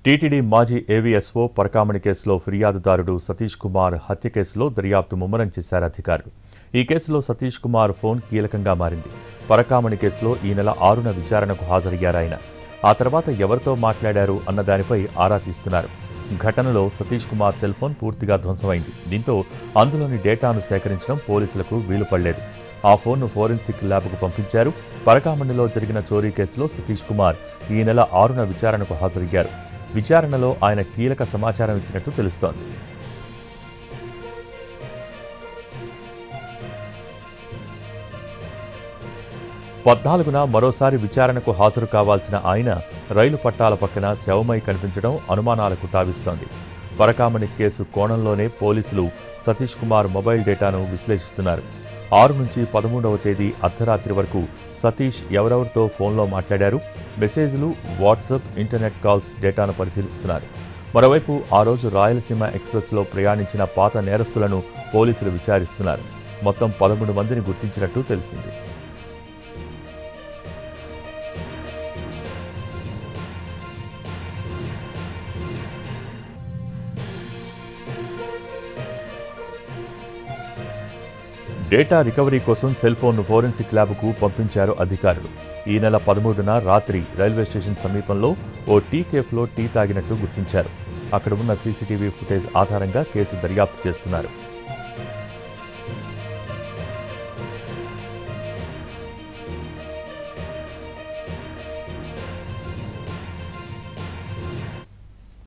TTD మాజీ AVSO Parakamani కేసులో ఫిర్యాదుదారుడు సతీష్ కుమార్ హత్య కేసులో దర్యాప్తు ముమ్మరం చేశారు అధికారులు. ఈ కేసులో సతీష్ కుమార్ ఫోన్ కీలకంగా మారింది. పరకామణి కేసులో ఈ నెల 6న విచారణకు హాజరయ్యారాయన. ఆ తర్వాత ఎవరితో మాట్లాడారు అన్న దానిపై ఆరా తీస్తున్నారు. ఘటనలో సతీష్ కుమార్ సెల్ ఫోన్ పూర్తిగా ధ్వంసమైంది. దీంతో అందులోని డేటాను సేకరించడం పోలీసులకు వీలు పడలేదు. ఆ ఫోన్ను ఫోరెన్సిక్ ల్యాబ్కు పంపించారు. పరకామణిలో జరిగిన చోరీ కేసులో సతీష్ కుమార్ ఈ నెల 6న విచారణకు హాజరయ్యారు. విచారణలో ఆయన కీలక సమాచారం ఇచ్చినట్టు తెలుస్తోంది. పద్నాలుగున మరోసారి విచారణకు హాజరు కావాల్సిన ఆయన రైలు పట్టాల పక్కన శవమై కనిపించడం అనుమానాలకు తావిస్తోంది. పరకామణి కేసు కోణంలోనే పోలీసులు సతీష్ కుమార్ మొబైల్ డేటాను విశ్లేషిస్తున్నారు. 6 నుంచి 13వ తేదీ అర్ధరాత్రి వరకు సతీష్ ఎవరెవరితో ఫోన్లో మాట్లాడారు, మెసేజ్లు, వాట్సాప్, ఇంటర్నెట్ కాల్స్ డేటాను పరిశీలిస్తున్నారు. మరోవైపు ఆ రోజు రాయలసీమ ఎక్స్ప్రెస్లో ప్రయాణించిన పాత నేరస్తులను పోలీసులు విచారిస్తున్నారు. మొత్తం 13 మందిని గుర్తించినట్టు తెలిసింది. డేటా రికవరీ కోసం సెల్ ఫోన్ను ఫోరెన్సిక్ ల్యాబ్కు పంపించారు అధికారులు. ఈ నెల 13న రాత్రి రైల్వే స్టేషన్ సమీపంలో ఓ టీ కేఫ్లో టీ తాగినట్టు గుర్తించారు. అక్కడ ఉన్న సీసీటీవీ ఫుటేజ్ ఆధారంగా కేసు దర్యాప్తు చేస్తున్నారు.